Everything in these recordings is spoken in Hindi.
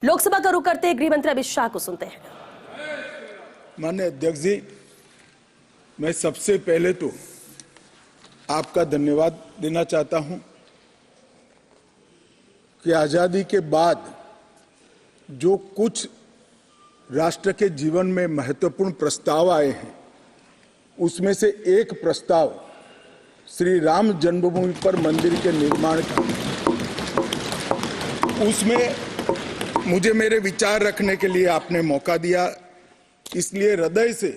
लोकसभा का रुख करते गृह मंत्री अमित शाह को सुनते हैं। माननीय अध्यक्ष जी, मैं सबसे पहले तो आपका धन्यवाद देना चाहता हूं कि आजादी के बाद जो कुछ राष्ट्र के जीवन में महत्वपूर्ण प्रस्ताव आए हैं, उसमें से एक प्रस्ताव श्री राम जन्मभूमि पर मंदिर के निर्माण का, उसमें मुझे मेरे विचार रखने के लिए आपने मौका दिया, इसलिए हृदय से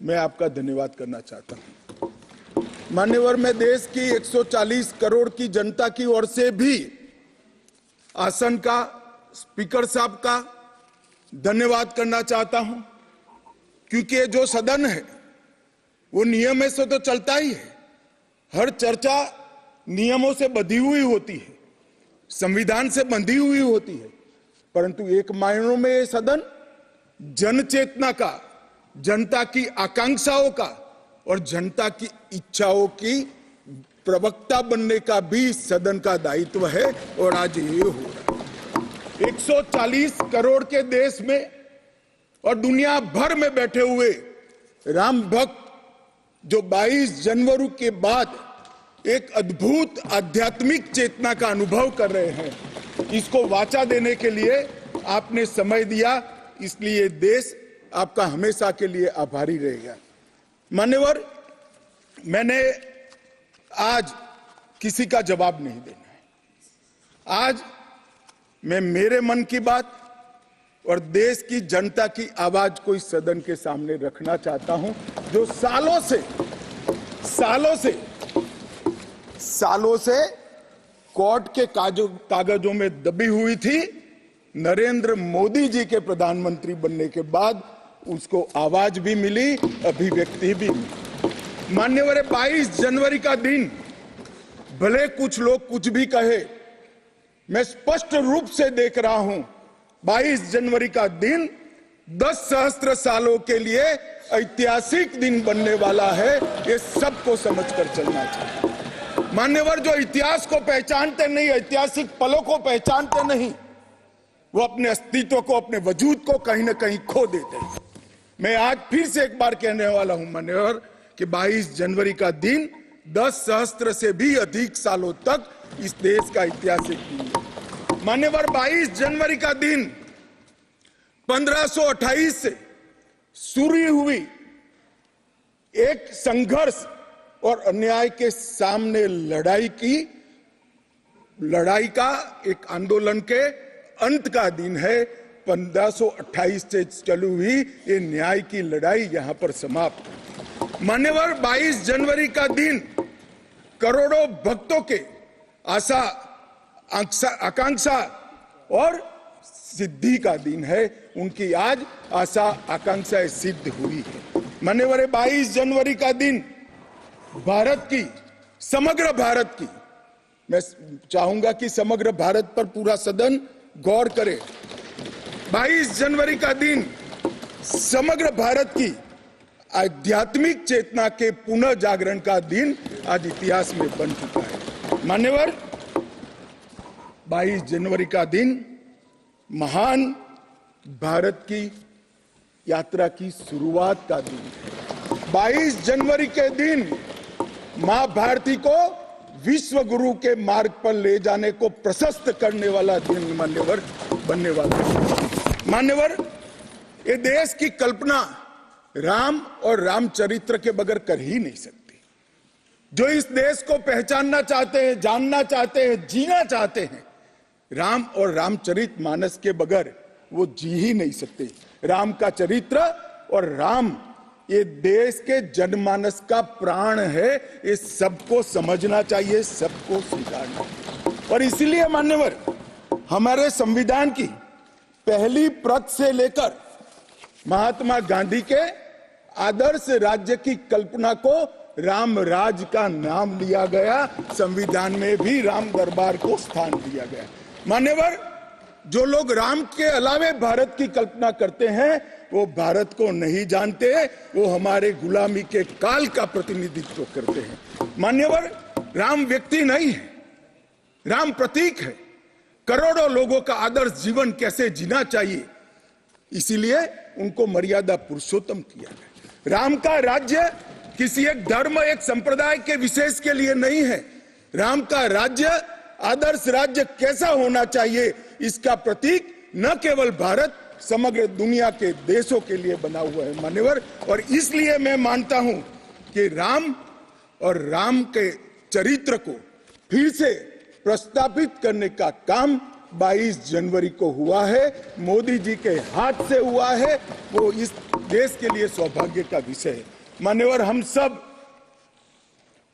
मैं आपका धन्यवाद करना चाहता हूं। मान्यवर, मैं देश की 140 करोड़ की जनता की ओर से भी आसन का, स्पीकर साहब का धन्यवाद करना चाहता हूं, क्योंकि ये जो सदन है वो नियम से तो चलता ही है। हर चर्चा नियमों से बंधी हुई होती है, संविधान से बंधी हुई होती है, परंतु एक मायनों में ये सदन जन चेतना का, जनता की आकांक्षाओं का और जनता की इच्छाओं की प्रवक्ता बनने का भी सदन का दायित्व है, और आज ये हो रहा है। 140 करोड़ के देश में और दुनिया भर में बैठे हुए राम भक्त जो 22 जनवरी के बाद एक अद्भुत आध्यात्मिक चेतना का अनुभव कर रहे हैं, इसको वाचा देने के लिए आपने समय दिया, इसलिए देश आपका हमेशा के लिए आभारी रहेगा। मान्यवर, मैंने आज किसी का जवाब नहीं देना है। आज मैं मेरे मन की बात और देश की जनता की आवाज को इस सदन के सामने रखना चाहता हूं, जो सालों से कोर्ट के कागजों में दबी हुई थी। नरेंद्र मोदी जी के प्रधानमंत्री बनने के बाद उसको आवाज भी मिली, अभिव्यक्ति भी मिली। मान्यवर, 22 जनवरी का दिन, भले कुछ लोग कुछ भी कहे, मैं स्पष्ट रूप से देख रहा हूं 22 जनवरी का दिन 10 सहस्त्र सालों के लिए ऐतिहासिक दिन बनने वाला है। ये सबको समझकर चलना चाहिए। मान्यवर, जो इतिहास को पहचानते नहीं, ऐतिहासिक पलों को पहचानते नहीं, वो अपने अस्तित्व को, अपने वजूद को कहीं ना कहीं खो देते हैं। मैं आज फिर से एक बार कहने वाला हूं मान्यवर कि 22 जनवरी का दिन 10 सहस्त्र से भी अधिक सालों तक इस देश का ऐतिहासिक दिन है। मान्यवर, 22 जनवरी का दिन 1528 से शुरू हुई एक संघर्ष और अन्याय के सामने लड़ाई का एक आंदोलन के अंत का दिन है। 1528 से चली हुई ये न्याय की लड़ाई यहां पर समाप्त। मान्यवर, 22 जनवरी का दिन करोड़ों भक्तों के आशा, आकांक्षा और सिद्धि का दिन है। उनकी आज आशा, आकांक्षाएं सिद्ध हुई है। मान्यवर, 22 जनवरी का दिन भारत की, समग्र भारत की, मैं चाहूंगा कि समग्र भारत पर पूरा सदन गौर करे। 22 जनवरी का दिन समग्र भारत की आध्यात्मिक चेतना के पुनः जागरण का दिन आज इतिहास में बन चुका है। मान्यवर, 22 जनवरी का दिन महान भारत की यात्रा की शुरुआत का दिन है। 22 जनवरी के दिन मां भारती को विश्व गुरु के मार्ग पर ले जाने को प्रशस्त करने वाला दिन मान्यवर बनने वाला है। मान्यवर, ये देश की कल्पना राम और रामचरित्र के बगैर कर ही नहीं सकती। जो इस देश को पहचानना चाहते हैं, जानना चाहते हैं, जीना चाहते हैं, राम और रामचरित मानस के बगैर वो जी ही नहीं सकते। राम का चरित्र और राम ये देश के जनमानस का प्राण है। ये सबको समझना चाहिए, सबको स्वीकारना चाहिए। और इसीलिए मान्यवर, हमारे संविधान की पहली प्रत से लेकर महात्मा गांधी के आदर्श राज्य की कल्पना को राम राज का नाम लिया गया। संविधान में भी राम दरबार को स्थान दिया गया। मान्यवर, जो लोग राम के अलावे भारत की कल्पना करते हैं, वो भारत को नहीं जानते, वो हमारे गुलामी के काल का प्रतिनिधित्व करते हैं। मान्यवर, राम व्यक्ति नहीं है, राम प्रतीक है। करोड़ों लोगों का आदर्श जीवन कैसे जीना चाहिए, इसीलिए उनको मर्यादा पुरुषोत्तम किया गया। राम का राज्य किसी एक धर्म, एक संप्रदाय के विशेष के लिए नहीं है। राम का राज्य, आदर्श राज्य कैसा होना चाहिए, इसका प्रतीक न केवल भारत, समग्र दुनिया के देशों के लिए बना हुआ है मान्यवर। और इसलिए मैं मानता हूं कि राम और राम के चरित्र को फिर से प्रस्तावित करने का काम 22 जनवरी को हुआ है, मोदी जी के हाथ से हुआ है। वो इस देश के लिए सौभाग्य का विषय है मान्यवर। हम सब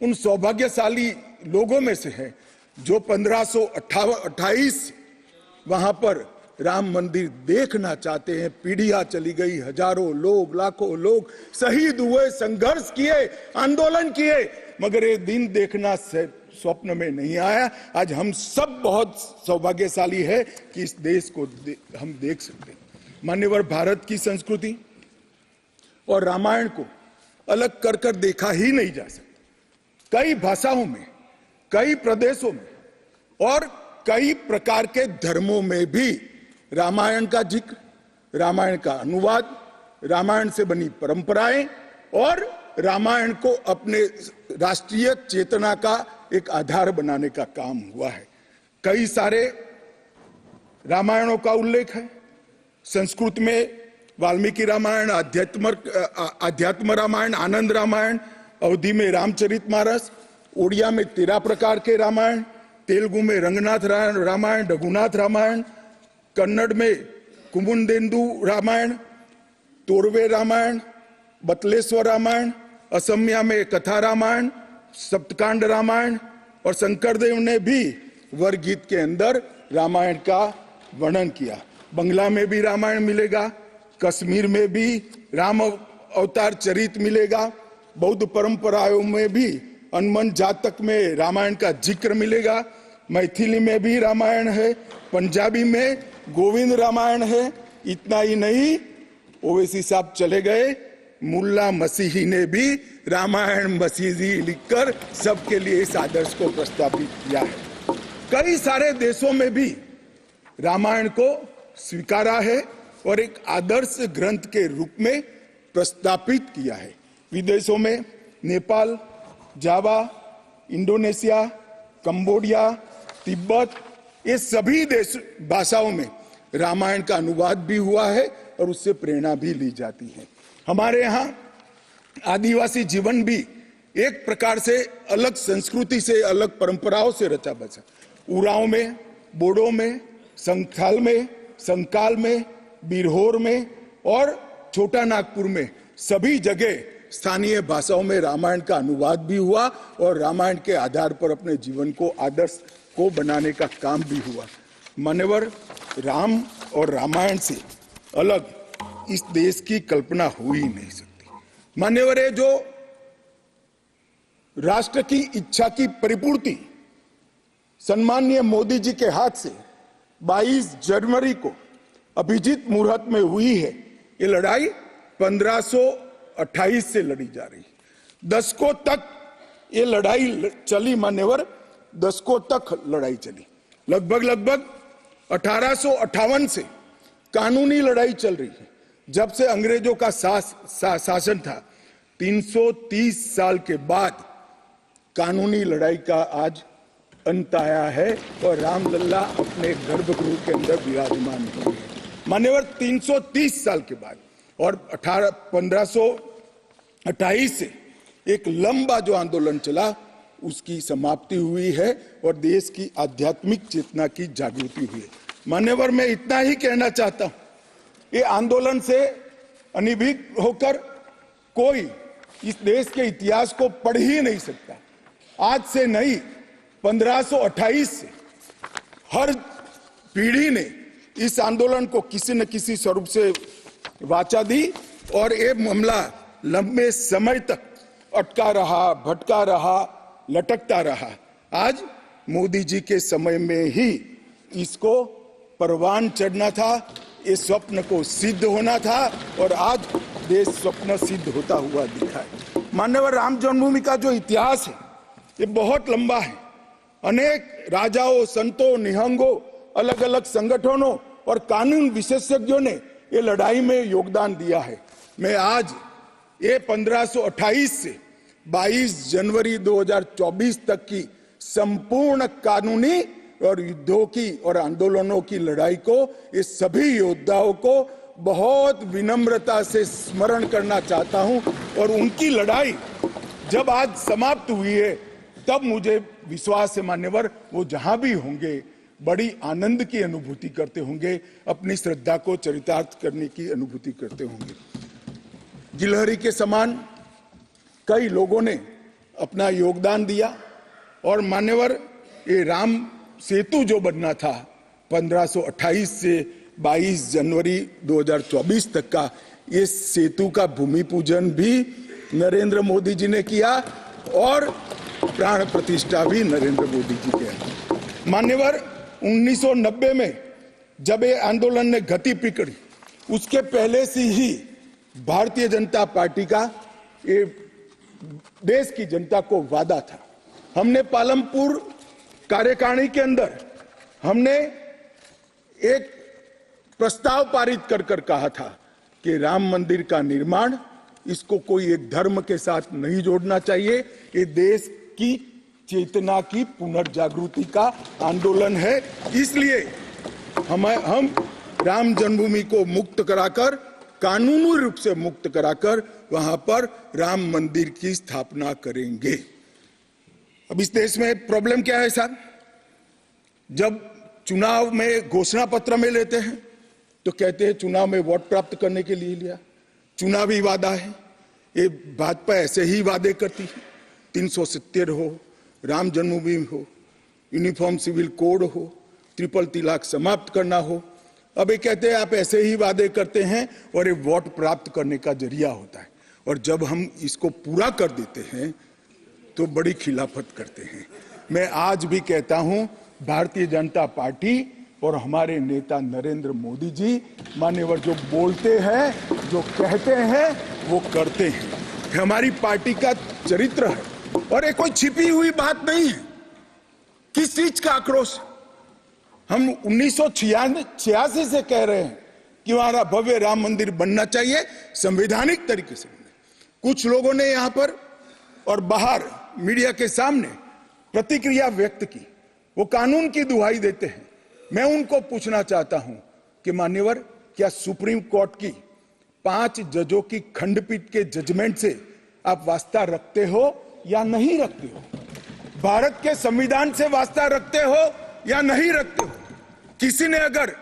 उन सौभाग्यशाली लोगों में से हैं जो 1528 वहां पर राम मंदिर देखना चाहते हैं। पीढ़ियां चली गई, हजारों लोग, लाखों लोग शहीद हुए, संघर्ष किए, आंदोलन किए, मगर ये दिन देखना स्वप्न में नहीं आया। आज हम सब बहुत सौभाग्यशाली है कि इस देश को हम देख सकते हैं मान्यवर। भारत की संस्कृति और रामायण को अलग कर कर देखा ही नहीं जा सकता। कई भाषाओं में, कई प्रदेशों में और कई प्रकार के धर्मों में भी रामायण का जिक्र, रामायण का अनुवाद, रामायण से बनी परंपराएं और रामायण को अपने राष्ट्रीय चेतना का एक आधार बनाने का काम हुआ है। कई सारे रामायणों का उल्लेख है। संस्कृत में वाल्मीकि रामायण, अध्यात्म रामायण, आनंद रामायण, अवधी में रामचरितमानस, उड़िया में 13 प्रकार के रामायण, तेलुगु में रंगनाथ रामायण, रघुनाथ रामायण, कन्नड़ में कुमुदेंदु रामायण, तोरवे रामायण, बतलेश्वर रामायण, असमिया में कथा रामायण, सप्तकांड रामायण और शंकरदेव ने भी वरगीत के अंदर रामायण का वर्णन किया। बंगला में भी रामायण मिलेगा, कश्मीर में भी राम अवतार चरित मिलेगा, बौद्ध परंपराओं में भी हनुमान जातक में रामायण का जिक्र मिलेगा, मैथिली में भी रामायण है, पंजाबी में गोविंद रामायण है। इतना ही नहीं, ओवैसी साहब चले गए, मुल्ला मसीही ने भी रामायण मसीही लिखकर सबके लिए इस आदर्श को प्रस्तावित किया है। कई सारे देशों में भी रामायण को स्वीकारा है और एक आदर्श ग्रंथ के रूप में प्रस्तावित किया है। विदेशों में नेपाल, जावा, इंडोनेशिया, कंबोडिया, तिब्बत, ये सभी देश भाषाओं में रामायण का अनुवाद भी हुआ है और उससे प्रेरणा भी ली जाती है। हमारे यहाँ आदिवासी जीवन भी एक प्रकार से अलग संस्कृति से, अलग परंपराओं से रचा बचा। उरांव में, बोडो में, संथाल में, संकाल में, बिरहोर में और छोटा नागपुर में सभी जगह स्थानीय भाषाओं में रामायण का अनुवाद भी हुआ और रामायण के आधार पर अपने जीवन को, आदर्श को बनाने का काम भी हुआ। मान्यवर, राम और रामायण से अलग इस देश की कल्पना हो ही नहीं सकती। मान्यवर, है जो राष्ट्र की इच्छा की परिपूर्ति सम्माननीय मोदी जी के हाथ से 22 जनवरी को अभिजीत मुहूर्त में हुई है। ये लड़ाई 1528 से लड़ी जा रही है। दशकों तक ये लड़ाई चली मान्यवर, दशकों तक लड़ाई चली। लगभग 1858 से कानूनी लड़ाई चल रही है। जब से अंग्रेजों का शासन था, 330 साल के बाद कानूनी लड़ाई का आज अंत आया है और रामलल्ला अपने गर्भगृह के अंदर विराजमान हुए हैं। मान्यवर, 330 साल के बाद और 1528 से एक लंबा जो आंदोलन चला उसकी समाप्ति हुई है और देश की आध्यात्मिक चेतना की जागृति हुई है। मान्यवर, मैं इतना ही कहना चाहता हूं, ये आंदोलन से अनभिज्ञ होकर कोई इस देश के इतिहास को पढ़ ही नहीं सकता। आज से नहीं, 1528 से हर पीढ़ी ने इस आंदोलन को किसी न किसी स्वरूप से वाचा दी और ये मामला लंबे समय तक अटका रहा, भटका रहा, लटकता रहा। आज मोदी जी के समय में ही इसको परवान चढ़ना था, इस स्वप्न को सिद्ध होना था और आज देश स्वप्न सिद्ध होता हुआ दिखा है। मान्यवर, राम जन्मभूमि का जो इतिहास है ये बहुत लंबा है। अनेक राजाओं, संतों, निहंगों अलग अलग संगठनों और कानून विशेषज्ञों ने ये लड़ाई में योगदान दिया है। मैं आज ये 1528 से 22 जनवरी 2024 तक की संपूर्ण कानूनी और युद्धों की और आंदोलनों की लड़ाई को, ये सभी योद्धाओं को बहुत विनम्रता से स्मरण करना चाहता हूं। और उनकी लड़ाई जब आज समाप्त हुई है, तब मुझे विश्वास है मान्यवर, वो जहां भी होंगे बड़ी आनंद की अनुभूति करते होंगे, अपनी श्रद्धा को चरितार्थ करने की अनुभूति करते होंगे। गिलहरी के समान कई लोगों ने अपना योगदान दिया और मान्यवर, ये राम सेतु जो बनना था 1528 से 22 जनवरी 2024 तक का, ये सेतु का भूमि पूजन भी नरेंद्र मोदी जी ने किया और प्राण प्रतिष्ठा भी नरेंद्र मोदी जी के। मान्यवर, 1990 में जब ये आंदोलन ने गति पकड़ी, उसके पहले से ही भारतीय जनता पार्टी का ये देश की जनता को वादा था। हमने पालमपुर कार्यकारिणी के अंदर हमने एक प्रस्ताव पारित कर कहा था कि राम मंदिर का निर्माण, इसको कोई एक धर्म के साथ नहीं जोड़ना चाहिए, ये देश की चेतना की पुनर्जागृति का आंदोलन है। इसलिए हम राम जन्मभूमि को मुक्त कराकर, कानूनी रूप से मुक्त कराकर वहां पर राम मंदिर की स्थापना करेंगे। अब इस देश में प्रॉब्लम क्या है साहब? जब चुनाव में घोषणा पत्र में लेते हैं तो कहते हैं चुनाव में वोट प्राप्त करने के लिए लिया, चुनावी वादा है। ये भाजपा ऐसे ही वादे करती है, 370 हो, राम जन्मभूमि हो, यूनिफॉर्म सिविल कोड हो, ट्रिपल तलाक समाप्त करना हो। अब ये कहते हैं आप ऐसे ही वादे करते हैं और ये वोट प्राप्त करने का जरिया होता है, और जब हम इसको पूरा कर देते हैं तो बड़ी खिलाफत करते हैं। मैं आज भी कहता हूं, भारतीय जनता पार्टी और हमारे नेता नरेंद्र मोदी जी मान्यवर जो बोलते हैं, जो कहते हैं, वो करते हैं। हमारी पार्टी का चरित्र है और ये कोई छिपी हुई बात नहीं है। किस चीज का आक्रोश? हम 1986 से कह रहे हैं कि हमारा भव्य राम मंदिर बनना चाहिए, संवैधानिक तरीके से। कुछ लोगों ने यहां पर और बाहर मीडिया के सामने प्रतिक्रिया व्यक्त की, वो कानून की दुहाई देते हैं। मैं उनको पूछना चाहता हूं कि मान्यवर, क्या सुप्रीम कोर्ट की 5 जजों की खंडपीठ के जजमेंट से आप वास्ता रखते हो या नहीं रखते हो? भारत के संविधान से वास्ता रखते हो या नहीं रखते हो? किसी ने अगर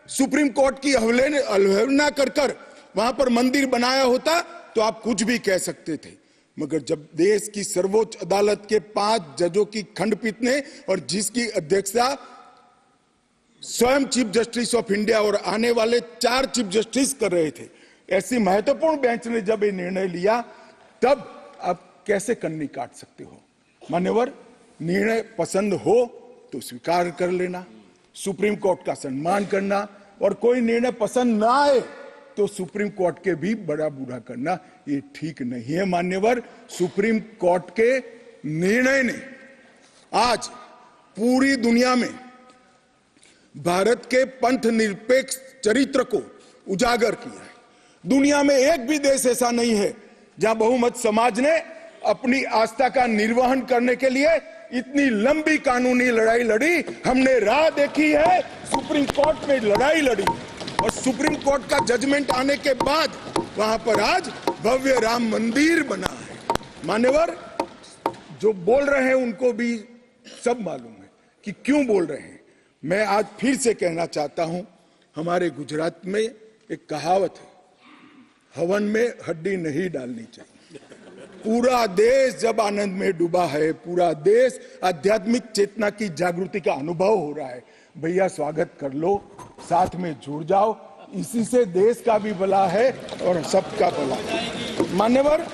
सुप्रीम कोर्ट की अवहेलना कर वहां पर मंदिर बनाया होता तो आप कुछ भी कह सकते थे, मगर जब देश की सर्वोच्च अदालत के 5 जजों की खंडपीठ ने, और जिसकी अध्यक्षता स्वयं चीफ जस्टिस ऑफ इंडिया और आने वाले 4 चीफ जस्टिस कर रहे थे, ऐसी महत्वपूर्ण बेंच ने जब ये निर्णय लिया, तब आप कैसे कन्नी काट सकते हो? मान्यवर, निर्णय पसंद हो तो स्वीकार कर लेना, सुप्रीम कोर्ट का सम्मान करना, और कोई निर्णय पसंद ना आए तो सुप्रीम कोर्ट के भी बड़ा बूढ़ा करना, ये ठीक नहीं है मान्यवर। सुप्रीम कोर्ट के निर्णय ने आज पूरी दुनिया में भारत के पंथ निरपेक्ष चरित्र को उजागर किया है। दुनिया में एक भी देश ऐसा नहीं है जहां बहुमत समाज ने अपनी आस्था का निर्वहन करने के लिए इतनी लंबी कानूनी लड़ाई लड़ी। हमने राह देखी है, सुप्रीम कोर्ट में लड़ाई लड़ी, और सुप्रीम कोर्ट का जजमेंट आने के बाद वहां पर आज भव्य राम मंदिर बना है। मान्यवर, जो बोल रहे हैं उनको भी सब मालूम है कि क्यों बोल रहे हैं। मैं आज फिर से कहना चाहता हूं, हमारे गुजरात में एक कहावत है, हवन में हड्डी नहीं डालनी चाहिए। पूरा देश जब आनंद में डूबा है, पूरा देश आध्यात्मिक चेतना की जागृति का अनुभव हो रहा है, भैया स्वागत कर लो, साथ में जुड़ जाओ, इसी से देश का भी भला है और सबका भला है। मान्यवर,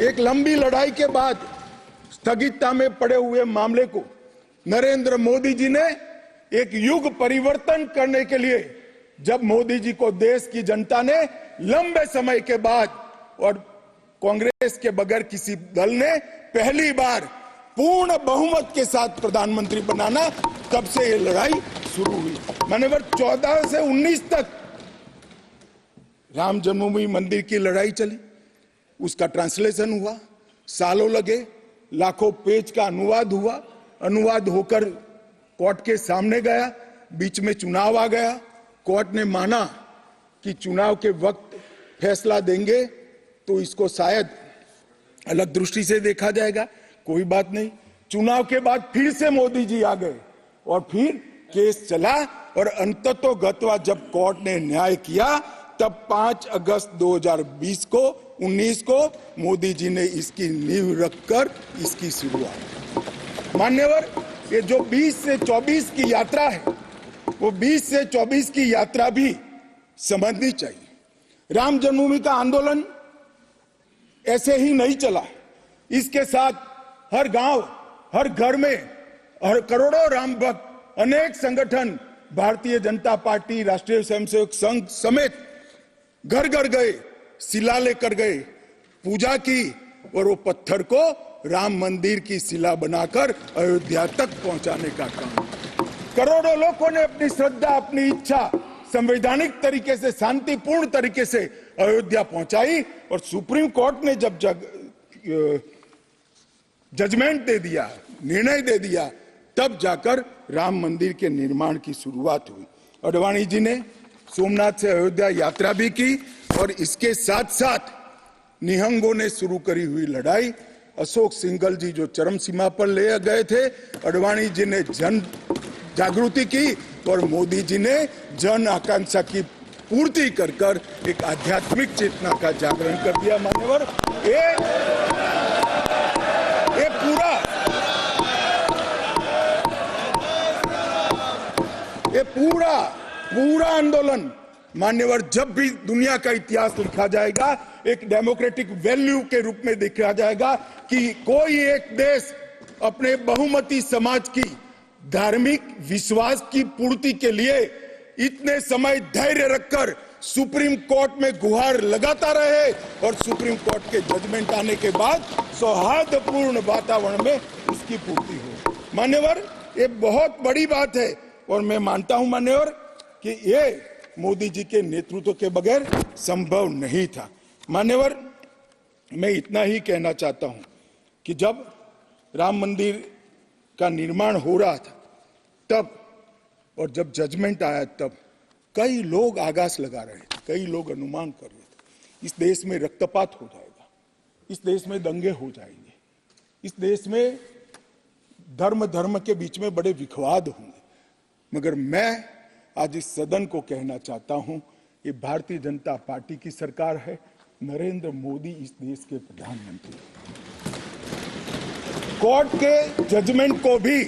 एक लंबी लड़ाई के बाद स्थगितता में पड़े हुए मामले को नरेंद्र मोदी जी ने एक युग परिवर्तन करने के लिए, जब मोदी जी को देश की जनता ने लंबे समय के बाद और कांग्रेस के बगैर किसी दल ने पहली बार पूर्ण बहुमत के साथ प्रधानमंत्री बनाना, तब से ये लड़ाई शुरू हुई। मान्यवर 14 से 19 तक राम जन्मभूमि मंदिर की लड़ाई चली, उसका ट्रांसलेशन हुआ, सालों लगे, लाखों पेज का अनुवाद हुआ, अनुवाद होकर कोर्ट के सामने गया, बीच में चुनाव आ गया, कोर्ट ने माना कि चुनाव के वक्त फैसला देंगे तो इसको शायद अलग दृष्टि से देखा जाएगा, कोई बात नहीं। चुनाव के बाद फिर से मोदी जी आ गए और फिर केस चला और अंततोगत्वा जब कोर्ट ने न्याय किया तब 5 अगस्त 2020 को 19 को मोदी जी ने इसकी नींव रखकर इसकी शुरुआत। मान्यवर, ये जो 20 से 24 की यात्रा है वो 20 से 24 की यात्रा भी समझनी चाहिए। राम जन्मभूमि का आंदोलन ऐसे ही नहीं चला, इसके साथ हर गांव, हर घर में हर करोड़ों राम भक्त, अनेक संगठन, भारतीय जनता पार्टी, राष्ट्रीय स्वयंसेवक संघ समेत घर घर गए, शिला लेकर गए, पूजा की और वो पत्थर को राम मंदिर की शिला बनाकर अयोध्या तक पहुंचाने का काम। करोड़ों लोगों ने अपनी श्रद्धा, अपनी इच्छा संवैधानिक तरीके से, शांतिपूर्ण तरीके से अयोध्या पहुंचाई और सुप्रीम कोर्ट ने जब जजमेंट दे दिया, निर्णय दे दिया, तब जाकर राम मंदिर के निर्माण की शुरुआत हुई। अडवाणी जी ने सोमनाथ से अयोध्या यात्रा भी की और इसके साथ साथ निहंगों ने शुरू करी हुई लड़ाई, अशोक सिंघल जी जो चरम सीमा पर ले गए थे, अडवाणी जी ने जन जागृति की और मोदी जी ने जन आकांक्षा की पूर्ति कर कर एक आध्यात्मिक चेतना का जागरण कर दिया। मान्यवर, ये पूरा आंदोलन, मान्यवर, जब भी दुनिया का इतिहास लिखा जाएगा एक डेमोक्रेटिक वैल्यू के रूप में देखा जाएगा कि कोई एक देश अपने बहुमती समाज की धार्मिक विश्वास की पूर्ति के लिए इतने समय धैर्य रखकर सुप्रीम कोर्ट में गुहार लगाता रहे और सुप्रीम कोर्ट के जजमेंट आने के बाद सौहार्दपूर्ण वातावरण में इसकी पूर्ति हो। मान्यवर, ये बहुत बड़ी बात है और मैं मानता हूं मान्यवर कि ये मोदी जी के नेतृत्व के बगैर संभव नहीं था। मान्यवर, मैं इतना ही कहना चाहता हूं कि जब राम मंदिर का निर्माण हो रहा था तब और जब जजमेंट आया तब कई लोग आगास लगा रहे थे, कई लोग अनुमान कर रहे थे इस देश में रक्तपात हो जाएगा, इस देश में दंगे हो जाएंगे, इस देश में धर्म के बीच में बड़े विवाद होंगे। मगर मैं आज इस सदन को कहना चाहता हूं, ये भारतीय जनता पार्टी की सरकार है, नरेंद्र मोदी इस देश के प्रधानमंत्री। कोर्ट के जजमेंट को भी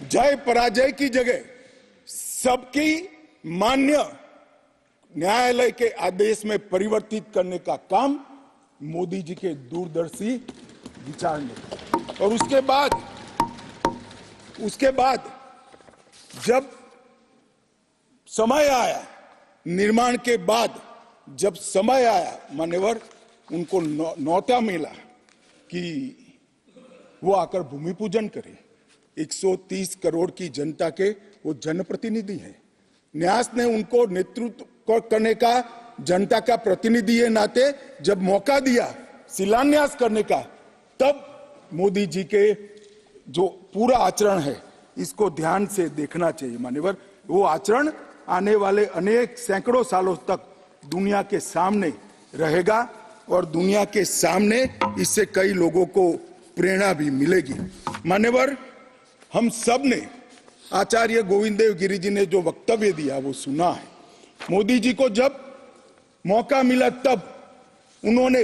जय पराजय की जगह सबकी मान्य न्यायालय के आदेश में परिवर्तित करने का काम मोदी जी के दूरदर्शी विचार ने। और उसके बाद जब समय आया, निर्माण के बाद जब समय आया, मान्यवर, उनको न्योता मिला कि वो आकर भूमि पूजन करे। 130 करोड़ की जनता के वो जनप्रतिनिधि हैं। न्यास ने उनको नेतृत्व करने का, जनता का प्रतिनिधि है नाते जब मौका दिया शिलान्यास करने का, तब मोदी जी के जो पूरा आचरण है इसको ध्यान से देखना चाहिए। मान्यवर, वो आचरण आने वाले अनेक सैकड़ों सालों तक दुनिया के सामने रहेगा और दुनिया के सामने इससे कई लोगों को प्रेरणा भी मिलेगी। मान्यवर, हम सब ने आचार्य गोविंद देव गिरि जी ने जो वक्तव्य दिया वो सुना है। मोदी जी को जब मौका मिला तब उन्होंने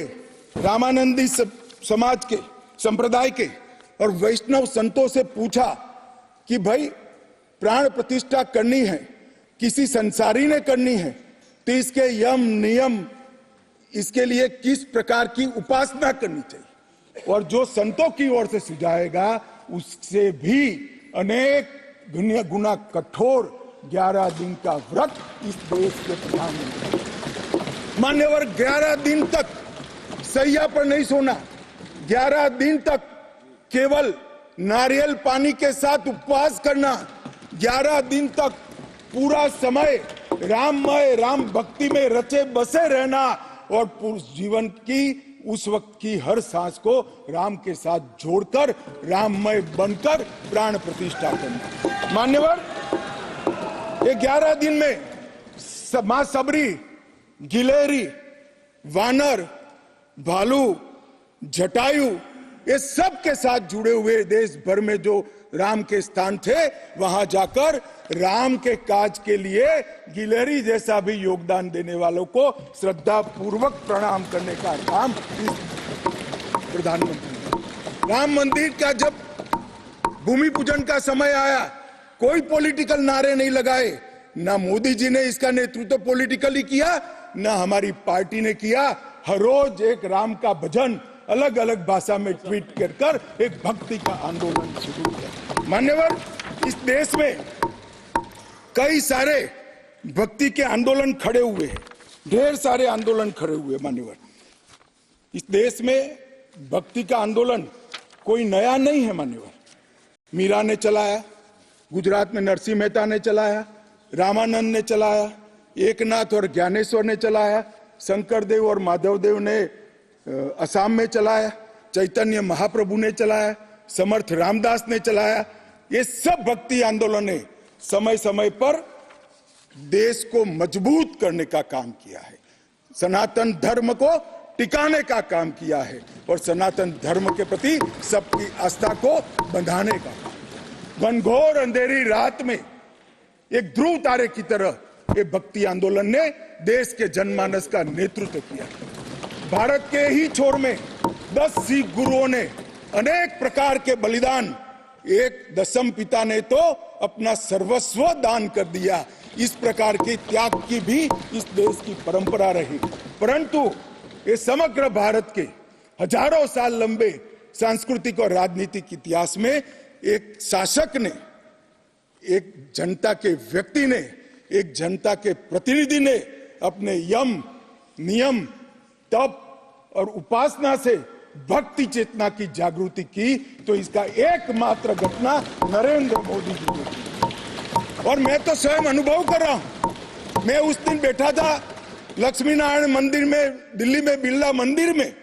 रामानंदी समाज के, संप्रदाय के और वैष्णव संतों से पूछा कि भाई प्राण प्रतिष्ठा करनी है, किसी संसारी ने करनी है, तो इसके यम नियम, इसके लिए किस प्रकार की उपासना करनी चाहिए, और जो संतों की ओर से सुझाएगा उससे भी अनेक गुना कठोर 11 दिन का व्रत इस देश के प्रधानमंत्री। मान्यवर, 11 दिन तक सैया पर नहीं सोना, 11 दिन तक केवल नारियल पानी के साथ उपवास करना, 11 दिन तक पूरा समय राममय, राम भक्ति में रचे बसे रहना और पुरुष जीवन की उस वक्त की हर सांस को राम के साथ जोड़कर राममय बनकर प्राण प्रतिष्ठा करना। मान्यवर, ये 11 दिन में मां सबरी, गिलेरी, वानर, भालू, जटायु, ये सब के साथ जुड़े हुए देश भर में जो राम के स्थान थे, वहां जाकर राम के काज के लिए गिलेरी जैसा भी योगदान देने वालों को श्रद्धा पूर्वक प्रणाम करने का काम प्रधानमंत्री। राम मंदिर का जब भूमि पूजन का समय आया, कोई पॉलिटिकल नारे नहीं लगाए, ना मोदी जी ने इसका नेतृत्व पॉलिटिकली किया, ना हमारी पार्टी ने किया। हर रोज एक राम का भजन अलग अलग भाषा में ट्वीट कर एक भक्ति का आंदोलन शुरू किया। मान्यवर, इस देश में कई सारे भक्ति के आंदोलन खड़े हुए हैं, ढेर सारे आंदोलन खड़े हुए। मान्यवर, इस देश में भक्ति का आंदोलन कोई नया नहीं है। मान्यवर, मीरा ने चलाया, गुजरात में नरसिंह मेहता ने चलाया, रामानंद ने चलाया, एकनाथ और ज्ञानेश्वर ने चलाया, शंकरदेव और माधवदेव ने असम में चलाया, चैतन्य महाप्रभु ने चलाया, समर्थ रामदास ने चलाया। ये सब भक्ति आंदोलन ने समय समय पर देश को मजबूत करने का काम किया है, सनातन धर्म को टिकाने का काम किया है और सनातन धर्म के प्रति सबकी आस्था को बंधाने का काम। घनघोर अंधेरी रात में एक ध्रुव तारे की तरह ये भक्ति आंदोलन ने देश के जनमानस का नेतृत्व किया। भारत के ही छोर में 10 सिख गुरुओं ने अनेक प्रकार के बलिदान, एक दशम पिता ने तो अपना सर्वस्व दान कर दिया। इस प्रकार के त्याग की भी इस देश की परंपरा रही, परंतु ये समग्र भारत के हजारों साल लंबे सांस्कृतिक और राजनीतिक इतिहास में एक शासक ने, एक जनता के व्यक्ति ने, एक जनता के प्रतिनिधि ने अपने यम, नियम, तप और उपासना से भक्ति चेतना की जागृति की, तो इसका एकमात्र घटना नरेंद्र मोदी जी ने की। और मैं तो स्वयं अनुभव कर रहा हूं। मैं उस दिन बैठा था लक्ष्मी नारायण मंदिर में, दिल्ली में बिरला मंदिर में।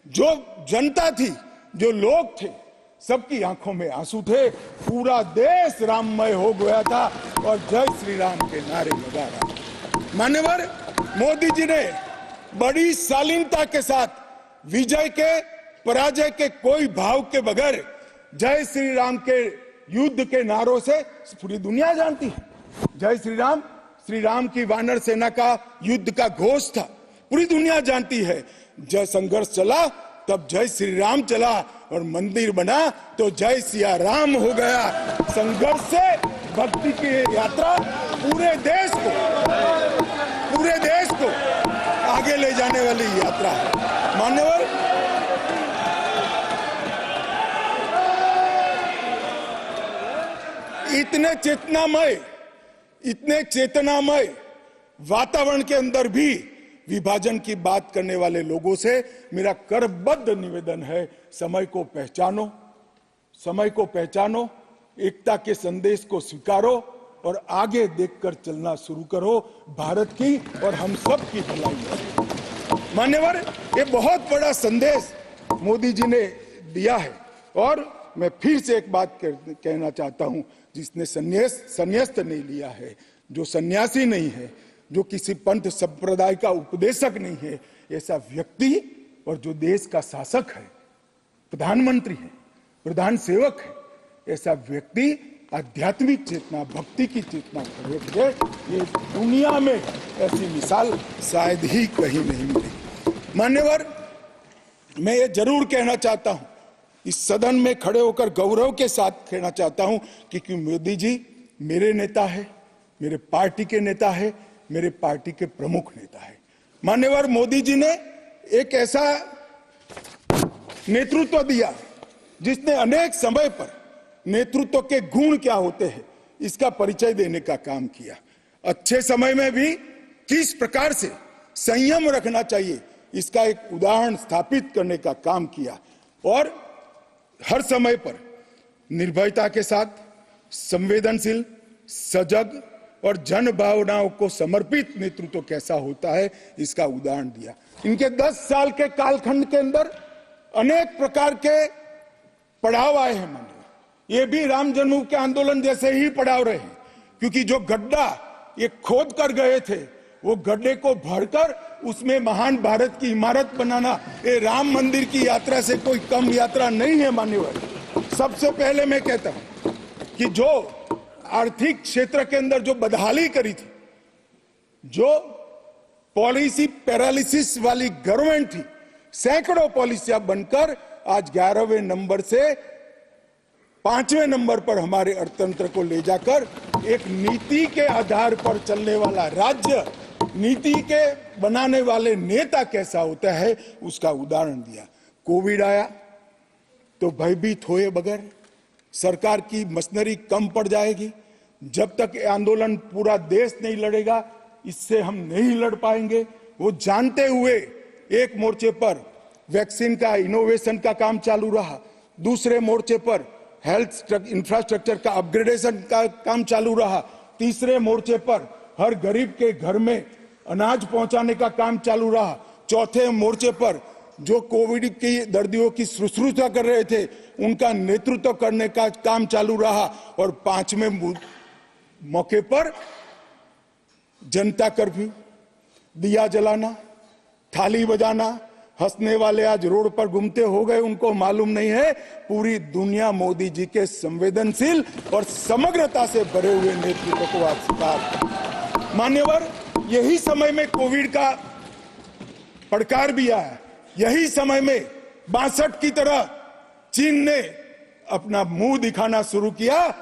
जो जनता थी, जो लोग थे, सबकी आंखों में आंसू थे। पूरा देश राममय हो गया था और जय श्री राम के नारे लगा रहा। मान्यवर, मोदी जी ने बड़ी शालीनता के साथ विजय के, पराजय के कोई भाव के बगैर जय श्री राम के युद्ध के नारों से पूरी दुनिया जानती है। जय श्री राम की वानर सेना का युद्ध का घोष था, पूरी दुनिया जानती है। जब संघर्ष चला तब जय श्री राम चला और मंदिर बना तो जय सिया राम हो गया। संघर्ष से भक्ति की यात्रा पूरे देश को आगे ले जाने वाली यात्रा है। मान्यवर, इतने चेतनामय वातावरण के अंदर भी विभाजन की बात करने वाले लोगों से मेरा करबद्ध निवेदन है, समय को पहचानो, एकता के संदेश को स्वीकारो और आगे देखकर चलना शुरू करो। भारत की और हम सब की भलाई है। मान्यवर, ये बहुत बड़ा संदेश मोदी जी ने दिया है और मैं फिर से एक बात कहना चाहता हूं, जिसने संन्यास नहीं लिया है, जो सन्यासी नहीं है, जो किसी पंथ संप्रदाय का उपदेशक नहीं है, ऐसा व्यक्ति और जो देश का शासक है, प्रधानमंत्री है, प्रधान सेवक है, ऐसा व्यक्ति आध्यात्मिक चेतना, भक्ति की चेतना खड़े है। ये दुनिया में ऐसी मिसाल शायद ही कहीं नहीं मिली। मान्यवर, मैं ये जरूर कहना चाहता हूं, इस सदन में खड़े होकर गौरव के साथ कहना चाहता हूं कि मोदी जी मेरे नेता है, मेरे पार्टी के नेता है, मेरे पार्टी के प्रमुख नेता है। मान्यवर, मोदी जी ने एक ऐसा नेतृत्व दिया जिसने अनेक समय पर नेतृत्व के गुण क्या होते हैं इसका परिचय देने का काम किया। अच्छे समय में भी किस प्रकार से संयम रखना चाहिए इसका एक उदाहरण स्थापित करने का काम किया और हर समय पर निर्भयता के साथ संवेदनशील, सजग, और जन भावनाओं को समर्पित नेतृत्व कैसा होता है इसका उदाहरण दिया। इनके 10 साल के कालखंड के अंदर अनेक प्रकार के पड़ाव आए हैं। माननीय, ये भी राम जन्मभूमि के आंदोलन जैसे ही पड़ाव रहे, क्योंकि जो गड्ढा ये खोद कर गए थे वो गड्ढे को भरकर उसमें महान भारत की इमारत बनाना ये राम मंदिर की यात्रा से कोई कम यात्रा नहीं है। माननीय, सबसे पहले मैं कहता हूं कि जो आर्थिक क्षेत्र के अंदर जो बदहाली करी थी, जो पॉलिसी पैरालिसिस वाली गवर्नमेंट थी, सैकड़ों पॉलिसियां बनकर आज 11वें नंबर से 5वें नंबर पर हमारे अर्थतंत्र को ले जाकर एक नीति के आधार पर चलने वाला राज्य, नीति के बनाने वाले नेता कैसा होता है उसका उदाहरण दिया। कोविड आया तो भयभीत हुए बगैर, सरकार की मशीनरी कम पड़ जाएगी, जब तक आंदोलन पूरा देश नहीं लड़ेगा इससे हम नहीं लड़ पाएंगे, वो जानते हुए एक मोर्चे पर वैक्सीन का इनोवेशन का काम चालू रहा, दूसरे मोर्चे पर हेल्थ इंफ्रास्ट्रक्चर का अपग्रेडेशन का काम चालू रहा, तीसरे मोर्चे पर हर गरीब के घर में अनाज पहुंचाने का काम चालू रहा, चौथे मोर्चे पर जो कोविड के दर्दियों की शुश्रूषा कर रहे थे उनका नेतृत्व करने का काम चालू रहा, और 5वें मौके पर जनता कर्फ्यू, दिया जलाना, थाली बजाना, हंसने वाले आज रोड पर घूमते हो गए, उनको मालूम नहीं है पूरी दुनिया मोदी जी के संवेदनशील और समग्रता से भरे हुए नेतृत्व को आज स्वीकार। मान्यवर, यही समय में कोविड का पड़कार भी आया, यही समय में 62 की तरह चीन ने अपना मुंह दिखाना शुरू किया,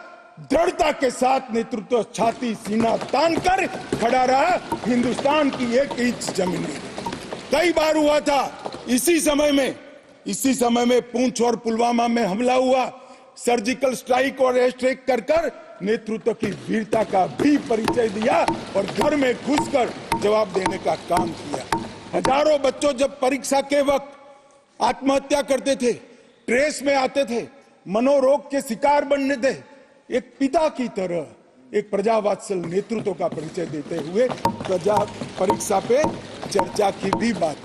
दृढ़ता के साथ नेतृत्व छाती सीना तान कर खड़ा रहा, हिंदुस्तान की 1 इंच जमीन नहीं। कई बार हुआ था इसी समय में पूंछ और पुलवामा में हमला हुआ, सर्जिकल स्ट्राइक और एयर स्ट्राइक कर नेतृत्व की वीरता का भी परिचय दिया और घर में घुसकर जवाब देने का काम किया। हजारों बच्चों जब परीक्षा के वक्त आत्महत्या करते थे, ट्रेस में आते थे, मनोरोग के शिकार बनने थे, एक पिता की तरह एक प्रजावात्सल नेतृत्व का परिचय देते हुए प्रजा परीक्षा पे चर्चा की भी बात,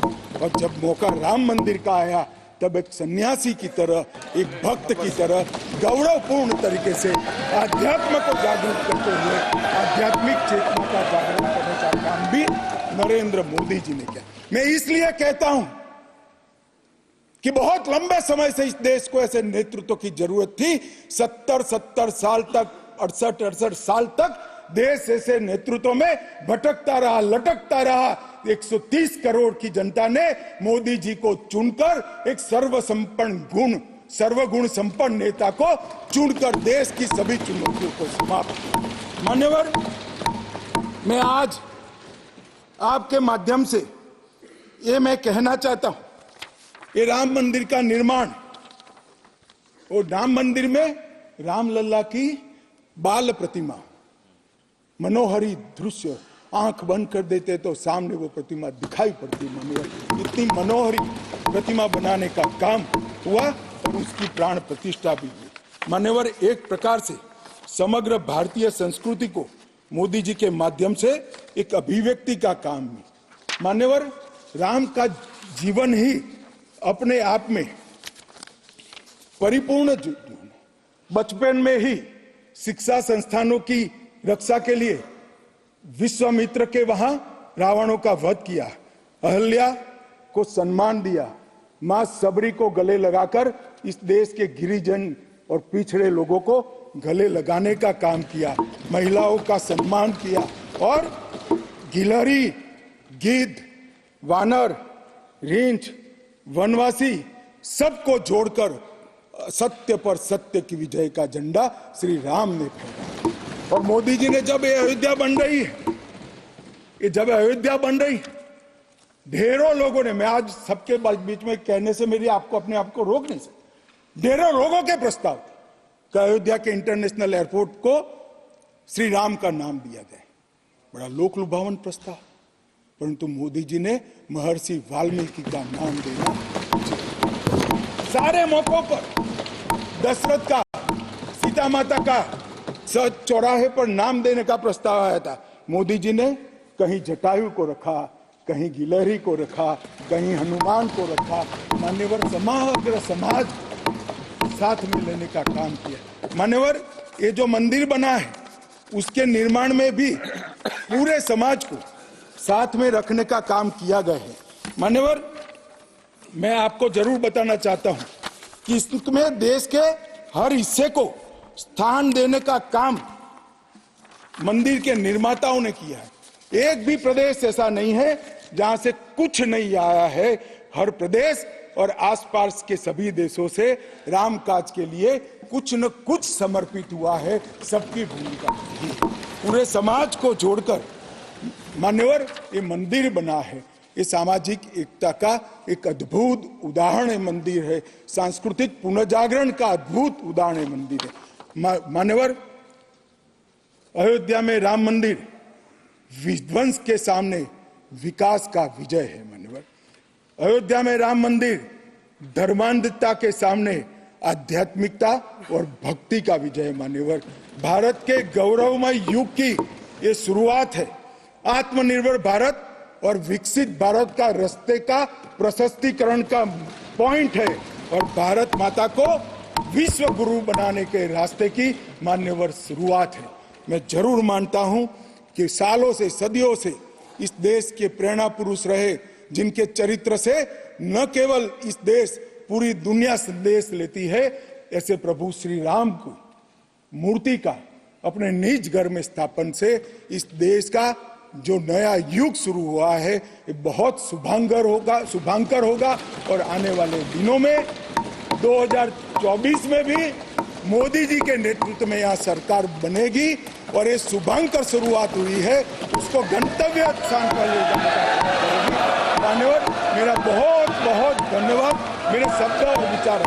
और जब मौका राम मंदिर का आया तब एक सन्यासी की तरह, एक भक्त की तरह गौरवपूर्ण तरीके से आध्यात्म को जागरूक करते हुए आध्यात्मिक चेतना का जागरण करने का काम भी नरेंद्र मोदी जी ने किया। मैं इसलिए कहता हूं कि बहुत लंबे समय से इस देश को ऐसे नेतृत्व की जरूरत थी। 70 साल तक, 68 साल तक देश ऐसे नेतृत्व में भटकता रहा, लटकता रहा। 130 करोड़ की जनता ने मोदी जी को चुनकर एक सर्वगुण संपन्न नेता को चुनकर देश की सभी चुनौतियों को समाप्त किया। मान्यवर, मैं आज आपके माध्यम से ये मैं कहना चाहता हूं, ये राम मंदिर का निर्माण, और राम मंदिर में रामलला की बाल प्रतिमा, मनोहरी दृश्य, आंख बंद कर देते तो सामने वो प्रतिमा दिखाई पड़ती। इतनी मनोहरी प्रतिमा बनाने का काम हुआ और उसकी प्राण प्रतिष्ठा भी हुई। मान्यवर, एक प्रकार से समग्र भारतीय संस्कृति को मोदी जी के माध्यम से एक अभिव्यक्ति का काम भी। मान्यवर, राम का जीवन ही अपने आप में परिपूर्ण जीवन। बचपन में ही शिक्षा संस्थानों की रक्षा के लिए विश्वामित्र के वहां रावणों का वध किया, अहल्या को सम्मान दिया, मां सबरी को गले लगाकर इस देश के गिरिजन और पिछड़े लोगों को गले लगाने का काम किया, महिलाओं का सम्मान किया, और गिलहरी, गिद्ध, वानर, रींछ, वनवासी सबको जोड़कर सत्य पर सत्य की विजय का झंडा श्री राम ने फहराया। और मोदी जी ने जब ये अयोध्या बन रही है, ढेरों लोगों ने, मैं आज सबके बीच में कहने से मेरी अपने आप को रोक नहीं सकता, ढेरों लोगों के प्रस्ताव कि अयोध्या के इंटरनेशनल एयरपोर्ट को श्री राम का नाम दिया जाए। बड़ा लोक लुभावन प्रस्ताव, परंतु मोदी जी ने महर्षि वाल्मीकि का नाम देना। सारे मौकों पर दशरथ का, सीता माता का, सच चौराहे पर नाम देने का प्रस्ताव आया था, मोदी जी ने कहीं जटायु को रखा, कहीं गिलहरी को रखा, कहीं हनुमान को रखा। मान्यवर समग्र समाज साथ में लेने का काम किया। मान्यवर ये जो मंदिर बना है उसके निर्माण में भी पूरे समाज को साथ में रखने का काम किया गया है। मान्यवर मैं आपको जरूर बताना चाहता हूं कि इसमें देश के हर हिस्से को स्थान देने का काम मंदिर के निर्माताओं ने किया है। एक भी प्रदेश ऐसा नहीं है जहां से कुछ नहीं आया है। हर प्रदेश और आसपास के सभी देशों से राम काज के लिए कुछ न कुछ समर्पित हुआ है। सबकी भूमिका रही है, पूरे समाज को जोड़कर मान्यवर ये मंदिर बना है। ये सामाजिक एकता का एक अद्भुत उदाहरण मंदिर है, सांस्कृतिक पुनर्जागरण का अद्भुत उदाहरण मंदिर है। मान्यवर अयोध्या में राम मंदिर विध्वंस के सामने विकास का विजय है। मान्यवर अयोध्या में राम मंदिर धर्मांधता के सामने आध्यात्मिकता और भक्ति का विजय। मान्यवर भारत के गौरवमय युग की ये शुरुआत है। आत्मनिर्भर भारत और विकसित भारत का रास्ते का प्रशस्तीकरण का पॉइंट है और भारत माता को विश्व गुरु बनाने के रास्ते की मान्यवर शुरुआत है। मैं जरूर मानता हूं कि सालों से सदियों से इस देश के प्रेरणा पुरुष रहे, जिनके चरित्र से न केवल इस देश पूरी दुनिया संदेश लेती है, ऐसे प्रभु श्री राम को मूर्ति का अपने निज घर में स्थापन से इस देश का जो नया युग शुरू हुआ है ये बहुत शुभांकर होगा और आने वाले दिनों में 2024 में भी मोदी जी के नेतृत्व में यहाँ सरकार बनेगी और ये शुभांकर शुरुआत हुई है, उसको गंतव्य स्थान पर ले जाने का काम करेगी। मान्यवर मेरा बहुत बहुत धन्यवाद। मेरे शब्द और विचार